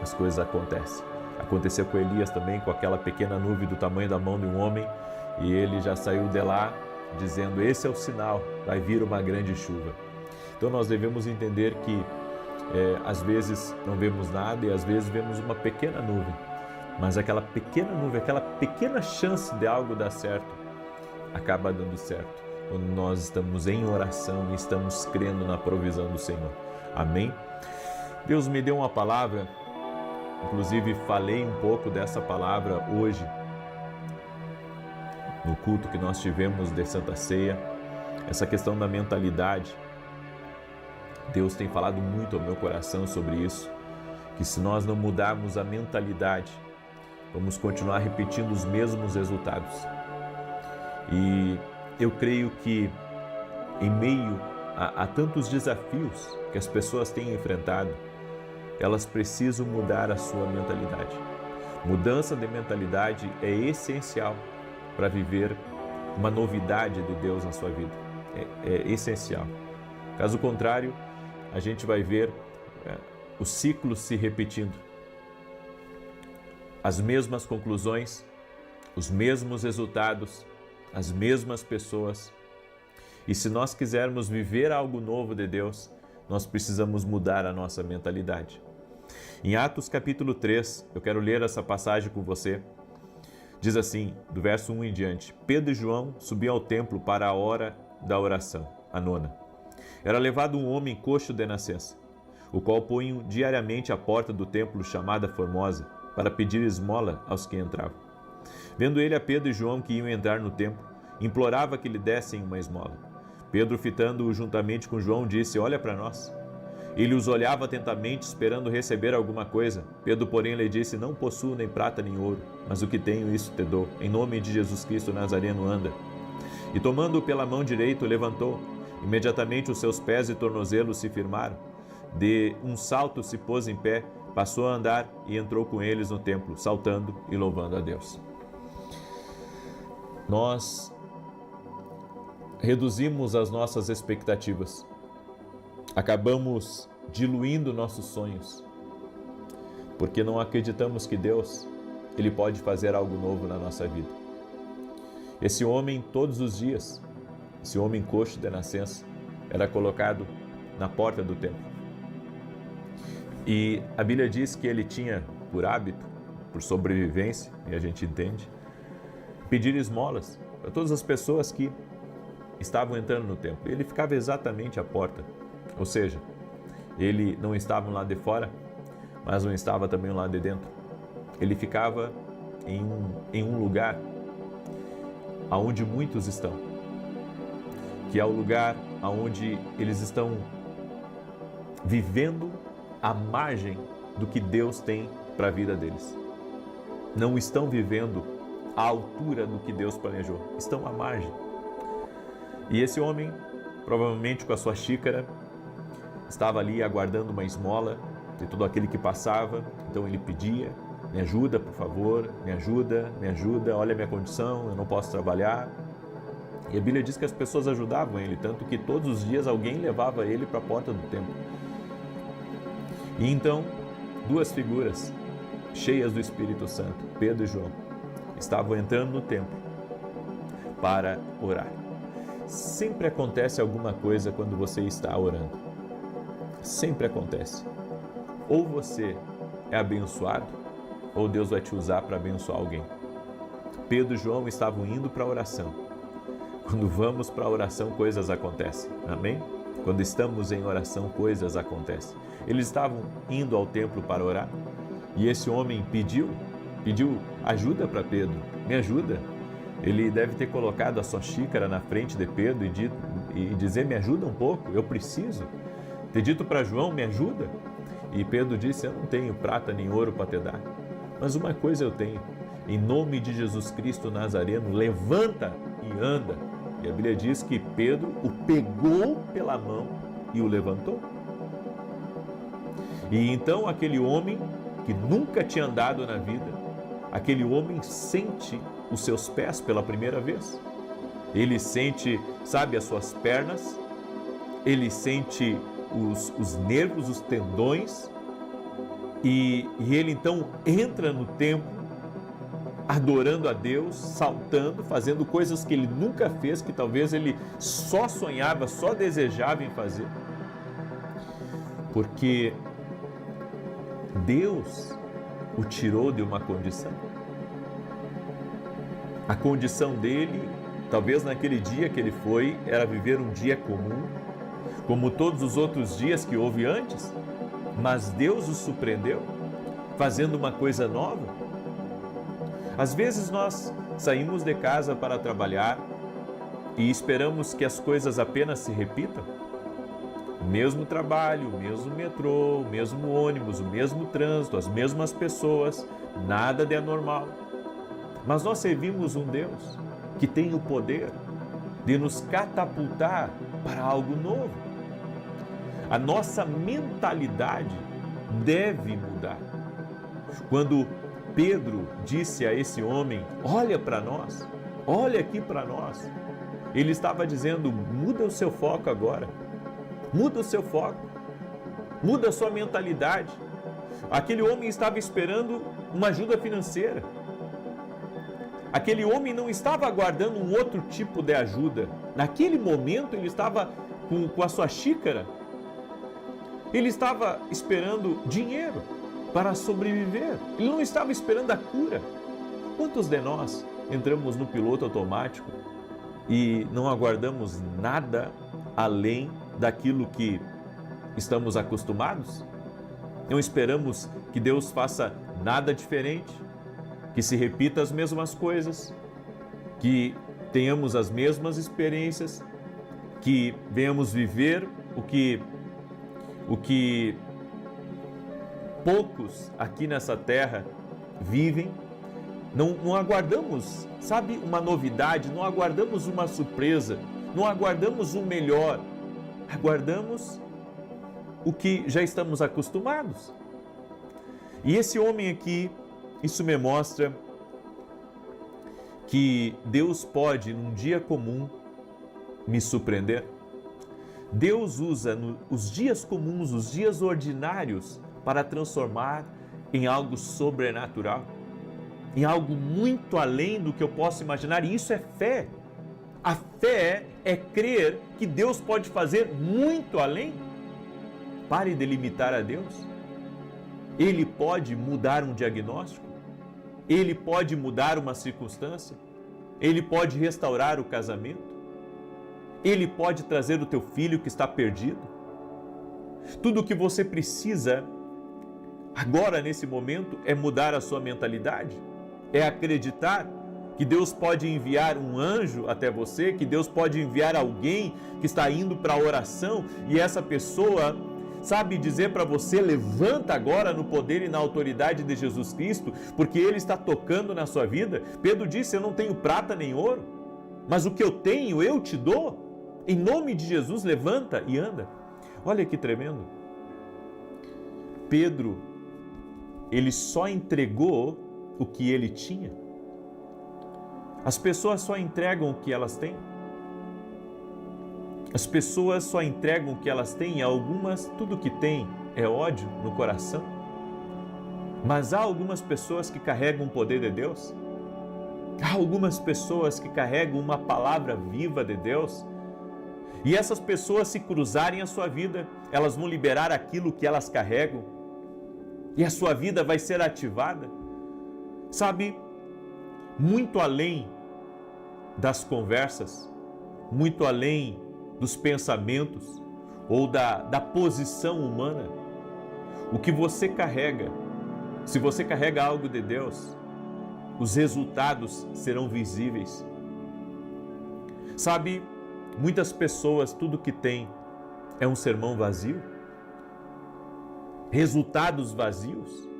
as coisas acontecem. Aconteceu com Elias também, com aquela pequena nuvem do tamanho da mão de um homem, e ele já saiu de lá dizendo: esse é o sinal, vai vir uma grande chuva. Então nós devemos entender que às vezes não vemos nada e às vezes vemos uma pequena nuvem, mas aquela pequena nuvem, aquela pequena chance de algo dar certo, acaba dando certo quando nós estamos em oração e estamos crendo na provisão do Senhor. Amém? Deus me deu uma palavra, inclusive falei um pouco dessa palavra hoje no culto que nós tivemos de Santa Ceia, essa questão da mentalidade. Deus tem falado muito ao meu coração sobre isso, que se nós não mudarmos a mentalidade, vamos continuar repetindo os mesmos resultados. E eu creio que em meio a tantos desafios que as pessoas têm enfrentado, elas precisam mudar a sua mentalidade. Mudança de mentalidade é essencial para viver uma novidade de Deus na sua vida. É essencial. Caso contrário, a gente vai ver o ciclo se repetindo. As mesmas conclusões, os mesmos resultados, as mesmas pessoas. E se nós quisermos viver algo novo de Deus, nós precisamos mudar a nossa mentalidade. Em Atos capítulo 3, eu quero ler essa passagem com você. Diz assim, do verso 1 em diante: Pedro e João subiam ao templo para a hora da oração, a nona. Era levado um homem coxo de nascença, o qual punham diariamente à porta do templo chamada Formosa, para pedir esmola aos que entravam. Vendo ele a Pedro e João que iam entrar no templo, implorava que lhe dessem uma esmola. Pedro, fitando-o juntamente com João, disse: Olha para nós. Ele os olhava atentamente, esperando receber alguma coisa. Pedro, porém, lhe disse: Não possuo nem prata nem ouro, mas o que tenho, isso te dou. Em nome de Jesus Cristo Nazareno, anda. E tomando-o pela mão direita, o levantou. Imediatamente os seus pés e tornozelos se firmaram. De um salto se pôs em pé, passou a andar e entrou com eles no templo, saltando e louvando a Deus. Nós reduzimos as nossas expectativas. Acabamos diluindo nossos sonhos, porque não acreditamos que Deus, Ele pode fazer algo novo na nossa vida. Esse homem, todos os dias, esse homem coxo de nascença, era colocado na porta do templo. E a Bíblia diz que ele tinha por hábito, por sobrevivência, e a gente entende, pedir esmolas para todas as pessoas que estavam entrando no templo. Ele ficava exatamente à porta. Ou seja, ele não estava lá de fora, mas não estava também lá de dentro. Ele ficava em um lugar aonde muitos estão, que é o lugar aonde eles estão vivendo à margem do que Deus tem para a vida deles. Não estão vivendo à altura do que Deus planejou, estão à margem. E esse homem, provavelmente com a sua xícara, estava ali aguardando uma esmola de todo aquele que passava. Então ele pedia: me ajuda, por favor, me ajuda, olha a minha condição, eu não posso trabalhar. E a Bíblia diz que as pessoas ajudavam ele, tanto que todos os dias alguém levava ele para a porta do templo. E então, duas figuras cheias do Espírito Santo, Pedro e João, estavam entrando no templo para orar. Sempre acontece alguma coisa quando você está orando. Sempre acontece. Ou você é abençoado, ou Deus vai te usar para abençoar alguém. Pedro e João estavam indo para a oração. Quando vamos para a oração, coisas acontecem. Amém? Quando estamos em oração, coisas acontecem. Eles estavam indo ao templo para orar, e esse homem pediu ajuda para Pedro. Me ajuda. Ele deve ter colocado a sua xícara na frente de Pedro e dizer: me ajuda um pouco, eu preciso. Ter dito para João: me ajuda. E Pedro disse: eu não tenho prata nem ouro para te dar, mas uma coisa eu tenho. Em nome de Jesus Cristo Nazareno, levanta e anda. E a Bíblia diz que Pedro o pegou pela mão e o levantou. E então aquele homem que nunca tinha andado na vida, aquele homem sente os seus pés pela primeira vez. Ele sente, sabe, as suas pernas, ele sente os nervos, os tendões, e ele então entra no templo, adorando a Deus, saltando, fazendo coisas que ele nunca fez, que talvez ele só sonhava, só desejava em fazer. Porque Deus o tirou de uma condição. A condição dele, talvez naquele dia que ele foi, era viver um dia comum, como todos os outros dias que houve antes, mas Deus o surpreendeu, fazendo uma coisa nova. Às vezes nós saímos de casa para trabalhar e esperamos que as coisas apenas se repitam. O mesmo trabalho, o mesmo metrô, o mesmo ônibus, o mesmo trânsito, as mesmas pessoas, nada de anormal. Mas nós servimos um Deus que tem o poder de nos catapultar para algo novo. A nossa mentalidade deve mudar. Quando Pedro disse a esse homem: olha para nós, Olha aqui para nós. Ele estava dizendo, muda o seu foco agora. Muda o seu foco. Muda a sua mentalidade. Aquele homem estava esperando uma ajuda financeira. Aquele homem não estava aguardando um outro tipo de ajuda. Naquele momento ele estava com a sua xícara. Ele estava esperando dinheiro para sobreviver. Ele não estava esperando a cura. Quantos de nós entramos no piloto automático e não aguardamos nada além daquilo que estamos acostumados? Não esperamos que Deus faça nada diferente, que se repita as mesmas coisas, que tenhamos as mesmas experiências, que venhamos viver o que poucos aqui nessa terra vivem. Não aguardamos, sabe, uma novidade, não aguardamos uma surpresa, não aguardamos o melhor, aguardamos o que já estamos acostumados. E esse homem aqui, isso me mostra que Deus pode, num dia comum, me surpreender. Deus usa os dias comuns, os dias ordinários, para transformar em algo sobrenatural, em algo muito além do que eu posso imaginar, e isso é fé. A fé é crer que Deus pode fazer muito além. Pare de limitar a Deus. Ele pode mudar um diagnóstico, Ele pode mudar uma circunstância, Ele pode restaurar o casamento, Ele pode trazer o teu filho que está perdido. Tudo o que você precisa agora, nesse momento, é mudar a sua mentalidade, é acreditar que Deus pode enviar um anjo até você, que Deus pode enviar alguém que está indo para a oração e essa pessoa sabe dizer para você, levanta agora no poder e na autoridade de Jesus Cristo, porque Ele está tocando na sua vida. Pedro disse, eu não tenho prata nem ouro, mas o que eu tenho eu te dou. Em nome de Jesus, levanta e anda. Olha que tremendo. Pedro, ele só entregou o que ele tinha. As pessoas só entregam o que elas têm. As pessoas só entregam o que elas têm, e algumas, tudo que têm é ódio no coração. Mas há algumas pessoas que carregam o poder de Deus. Há algumas pessoas que carregam uma palavra viva de Deus. E essas pessoas, se cruzarem a sua vida, elas vão liberar aquilo que elas carregam. E a sua vida vai ser ativada. Sabe, muito além das conversas, muito além dos pensamentos ou da posição humana, o que você carrega, se você carrega algo de Deus, os resultados serão visíveis. Sabe, muitas pessoas, tudo que tem é um sermão vazio, resultados vazios,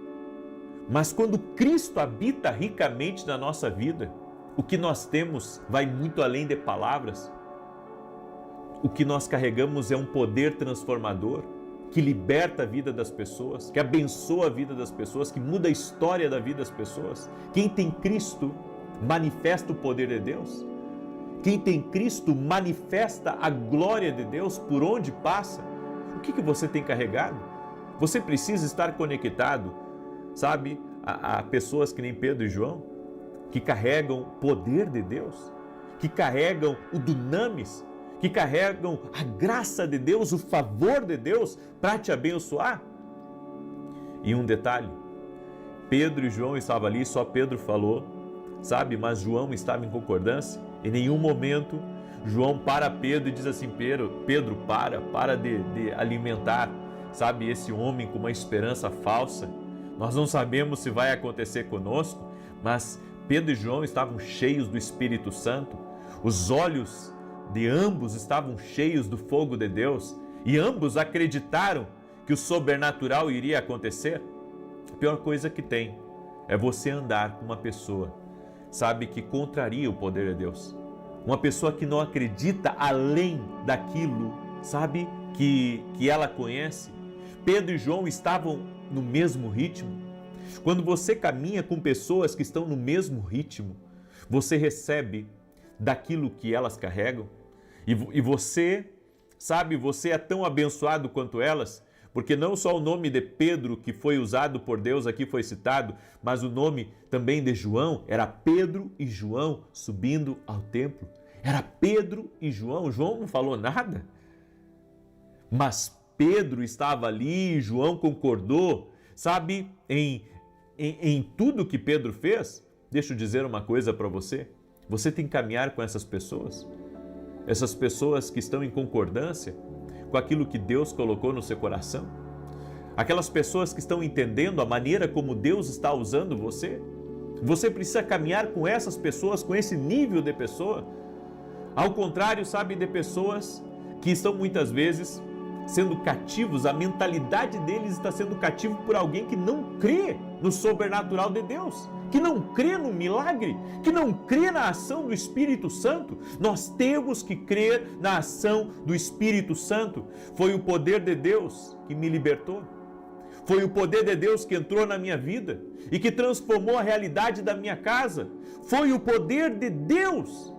mas quando Cristo habita ricamente na nossa vida, o que nós temos vai muito além de palavras. O que nós carregamos é um poder transformador, que liberta a vida das pessoas, que abençoa a vida das pessoas, que muda a história da vida das pessoas. Quem tem Cristo manifesta o poder de Deus. Quem tem Cristo manifesta a glória de Deus por onde passa. O que você tem carregado? Você precisa estar conectado, sabe, a pessoas que nem Pedro e João, que carregam o poder de Deus, que carregam o dunamis, que carregam a graça de Deus, o favor de Deus para te abençoar. E um detalhe, Pedro e João estavam ali, só Pedro falou, sabe, mas João estava em concordância. Em nenhum momento João para Pedro e diz assim, Pedro, para de alimentar, sabe, esse homem com uma esperança falsa. Nós não sabemos se vai acontecer conosco, mas Pedro e João estavam cheios do Espírito Santo, os olhos de ambos estavam cheios do fogo de Deus e ambos acreditaram que o sobrenatural iria acontecer. A pior coisa que tem é você andar com uma pessoa, sabe, que contraria o poder de Deus. Uma pessoa que não acredita além daquilo, sabe, que ela conhece. Pedro e João estavam no mesmo ritmo. Quando você caminha com pessoas que estão no mesmo ritmo, você recebe daquilo que elas carregam. E você, sabe, você é tão abençoado quanto elas, porque não só o nome de Pedro, que foi usado por Deus aqui, foi citado, mas o nome também de João era Pedro e João subindo ao templo. Era Pedro e João. João não falou nada, mas Pedro estava ali, João concordou, sabe, em tudo que Pedro fez. Deixa eu dizer uma coisa para você. Você tem que caminhar com essas pessoas que estão em concordância com aquilo que Deus colocou no seu coração, aquelas pessoas que estão entendendo a maneira como Deus está usando você. Você precisa caminhar com essas pessoas, com esse nível de pessoa. Ao contrário, sabe, de pessoas que estão muitas vezes sendo cativos, a mentalidade deles está sendo cativo por alguém que não crê no sobrenatural de Deus, que não crê no milagre, que não crê na ação do Espírito Santo. Nós temos que crer na ação do Espírito Santo. Foi o poder de Deus que me libertou. Foi o poder de Deus que entrou na minha vida e que transformou a realidade da minha casa. Foi o poder de Deus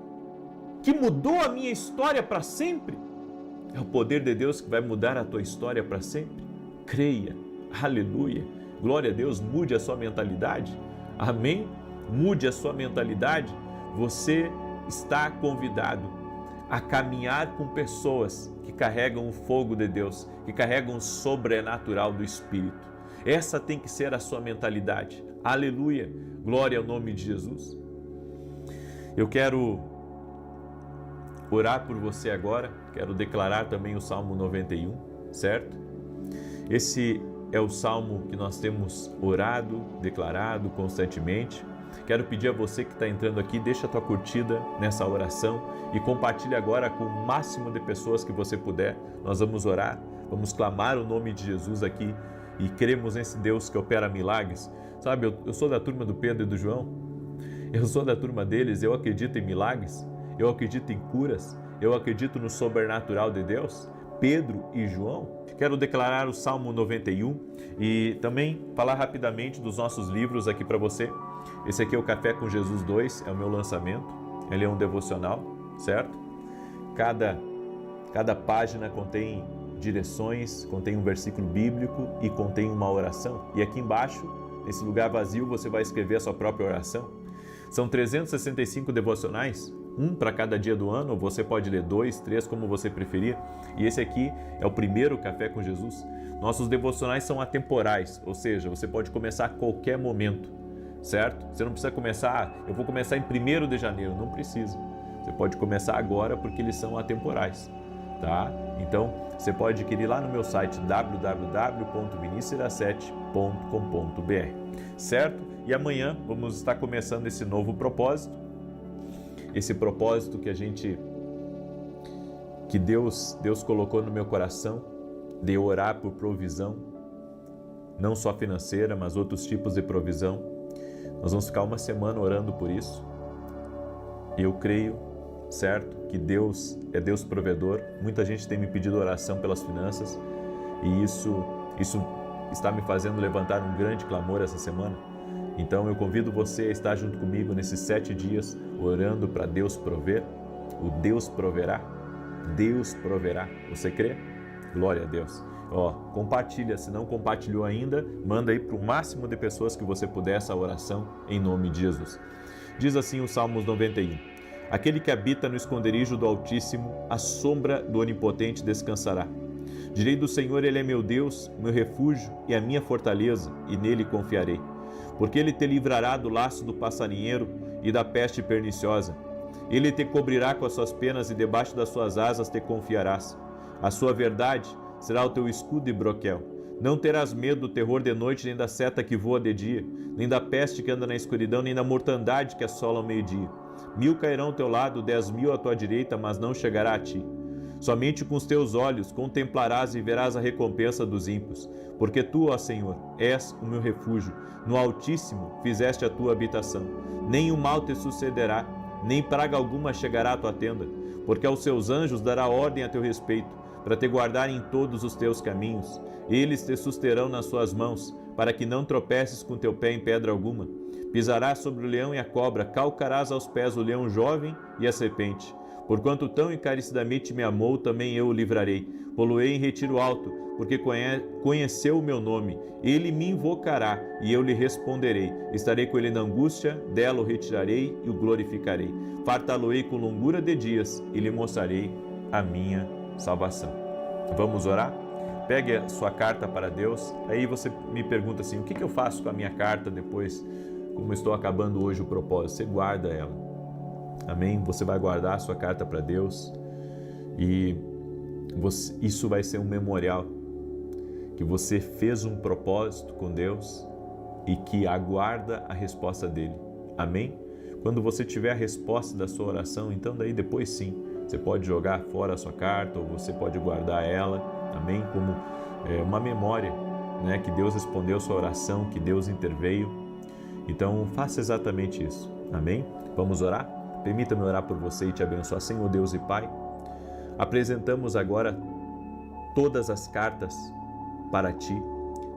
que mudou a minha história para sempre. É o poder de Deus que vai mudar a tua história para sempre. Creia. Aleluia. Glória a Deus. Mude a sua mentalidade. Amém? Mude a sua mentalidade. Você está convidado a caminhar com pessoas que carregam o fogo de Deus, que carregam o sobrenatural do Espírito. Essa tem que ser a sua mentalidade. Aleluia. Glória ao nome de Jesus. Eu quero orar por você agora. Quero declarar também o Salmo 91, certo? Esse é o salmo que nós temos orado, declarado constantemente. Quero pedir a você que está entrando aqui, deixa a tua curtida nessa oração e compartilhe agora com o máximo de pessoas que você puder. Nós vamos orar, vamos clamar o nome de Jesus aqui e cremos nesse Deus que opera milagres. Sabe, eu sou da turma do Pedro e do João, eu sou da turma deles, eu acredito em milagres, eu acredito em curas, eu acredito no sobrenatural de Deus. Pedro e João. Quero declarar o Salmo 91 e também falar rapidamente dos nossos livros aqui para você. Esse aqui é o Café com Jesus 2, é o meu lançamento. Ele é um devocional, certo? Cada página contém direções, contém um versículo bíblico e contém uma oração. E aqui embaixo, nesse lugar vazio, você vai escrever a sua própria oração. São 365 devocionais, um para cada dia do ano, você pode ler 2, 3, como você preferir. E esse aqui é o primeiro Café com Jesus. Nossos devocionais são atemporais, ou seja, você pode começar a qualquer momento, certo? Você não precisa começar, eu vou começar em 1º de janeiro, não precisa. Você pode começar agora porque eles são atemporais, tá? Então, você pode adquirir lá no meu site www.vinicius7.com.br, certo? E amanhã vamos estar começando esse novo propósito, esse propósito que Deus colocou no meu coração, de orar por provisão, não só financeira, mas outros tipos de provisão. Nós vamos ficar uma semana orando por isso. E eu creio, certo, que Deus é Deus provedor. Muita gente tem me pedido oração pelas finanças e isso está me fazendo levantar um grande clamor essa semana. Então eu convido você a estar junto comigo nesses 7 dias, orando para Deus prover. O Deus proverá. Deus proverá. Você crê? Glória a Deus. Compartilha, se não compartilhou ainda, manda aí para o máximo de pessoas que você puder essa oração em nome de Jesus. Diz assim o Salmos 91. Aquele que habita no esconderijo do Altíssimo, à sombra do Onipotente descansará. Direi do Senhor, Ele é meu Deus, meu refúgio e a minha fortaleza, e nele confiarei. Porque Ele te livrará do laço do passarinheiro e da peste perniciosa. Ele te cobrirá com as suas penas e debaixo das suas asas te confiarás. A sua verdade será o teu escudo e broquel. Não terás medo do terror de noite, nem da seta que voa de dia, nem da peste que anda na escuridão, nem da mortandade que assola ao meio-dia. 1000 cairão ao teu lado, 10.000 à tua direita, mas não chegará a ti. Somente com os teus olhos contemplarás e verás a recompensa dos ímpios. Porque tu, ó Senhor, és o meu refúgio. No Altíssimo fizeste a tua habitação. Nem o mal te sucederá, nem praga alguma chegará à tua tenda. Porque aos seus anjos dará ordem a teu respeito, para te guardarem em todos os teus caminhos. Eles te susterão nas suas mãos, para que não tropeces com teu pé em pedra alguma. Pisarás sobre o leão e a cobra, calcarás aos pés o leão jovem e a serpente. Porquanto tão encarecidamente me amou, também eu o livrarei. Pô-lo-ei em retiro alto, porque conheceu o meu nome. Ele me invocará e eu lhe responderei. Estarei com ele na angústia, dela o retirarei e o glorificarei. Fartá-lo-ei com longura de dias e lhe mostrarei a minha salvação. Vamos orar? Pegue a sua carta para Deus. Aí você me pergunta assim, o que eu faço com a minha carta depois, como estou acabando hoje o propósito? Você guarda ela. Amém? Você vai guardar a sua carta para Deus e isso vai ser um memorial que você fez um propósito com Deus e que aguarda a resposta dele. Amém? Quando você tiver a resposta da sua oração, então daí depois sim, você pode jogar fora a sua carta ou você pode guardar ela, amém? Como uma memória, né? Que Deus respondeu a sua oração, que Deus interveio. Então faça exatamente isso, amém? Vamos orar? Permita-me orar por você e te abençoar. Senhor Deus e Pai, apresentamos agora todas as cartas para Ti,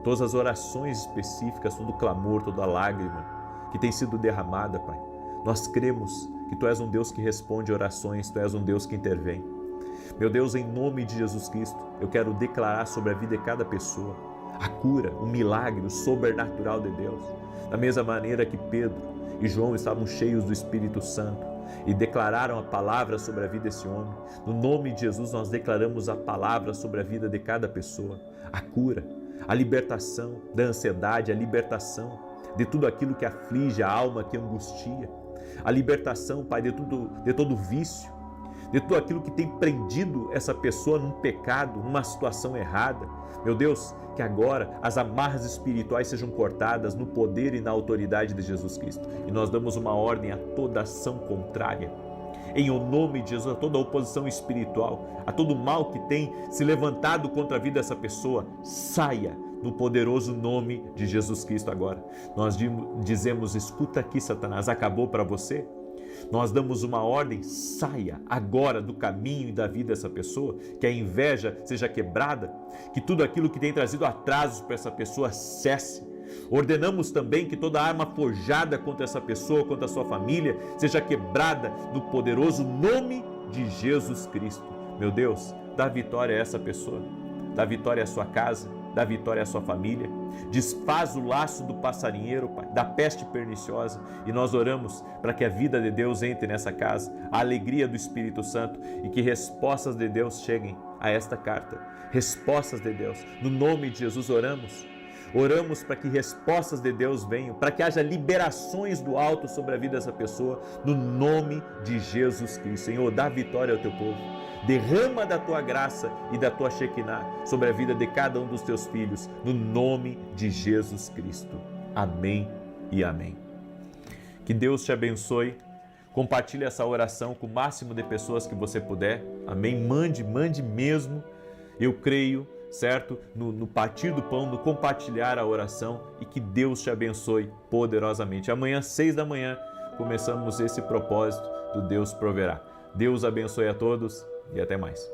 todas as orações específicas, todo o clamor, toda a lágrima que tem sido derramada, Pai. Nós cremos que Tu és um Deus que responde orações, Tu és um Deus que intervém. Meu Deus, em nome de Jesus Cristo, eu quero declarar sobre a vida de cada pessoa a cura, o milagre, o sobrenatural de Deus. Da mesma maneira que Pedro e João estavam cheios do Espírito Santo e declararam a palavra sobre a vida desse homem. No nome de Jesus nós declaramos a palavra sobre a vida de cada pessoa, a cura, a libertação da ansiedade, a libertação de tudo aquilo que aflige a alma, que angustia, a libertação, Pai, de todo vício, de tudo aquilo que tem prendido essa pessoa num pecado, numa situação errada. Meu Deus, que agora as amarras espirituais sejam cortadas no poder e na autoridade de Jesus Cristo. E nós damos uma ordem a toda ação contrária. Em o nome de Jesus, a toda oposição espiritual, a todo mal que tem se levantado contra a vida dessa pessoa, saia no poderoso nome de Jesus Cristo agora. Nós dizemos, escuta aqui, Satanás, acabou para você? Nós damos uma ordem, saia agora do caminho e da vida dessa pessoa, que a inveja seja quebrada, que tudo aquilo que tem trazido atrasos para essa pessoa cesse. Ordenamos também que toda arma forjada contra essa pessoa, contra a sua família, seja quebrada no poderoso nome de Jesus Cristo. Meu Deus, dá vitória a essa pessoa, dá vitória à sua casa, dá vitória à sua família, desfaz o laço do passarinheiro, Pai, da peste perniciosa, e nós oramos para que a vida de Deus entre nessa casa, a alegria do Espírito Santo e que respostas de Deus cheguem a esta carta, respostas de Deus, no nome de Jesus oramos para que respostas de Deus venham, para que haja liberações do alto sobre a vida dessa pessoa, no nome de Jesus Cristo. Senhor, dá vitória ao teu povo. Derrama da tua graça e da tua Shekinah sobre a vida de cada um dos teus filhos, no nome de Jesus Cristo. Amém e amém. Que Deus te abençoe. Compartilhe essa oração com o máximo de pessoas que você puder. Amém. Mande mesmo. Eu creio, certo? No partir do pão, no compartilhar a oração, e que Deus te abençoe poderosamente. Amanhã, 6 da manhã, começamos esse propósito do Deus proverá. Deus abençoe a todos e até mais.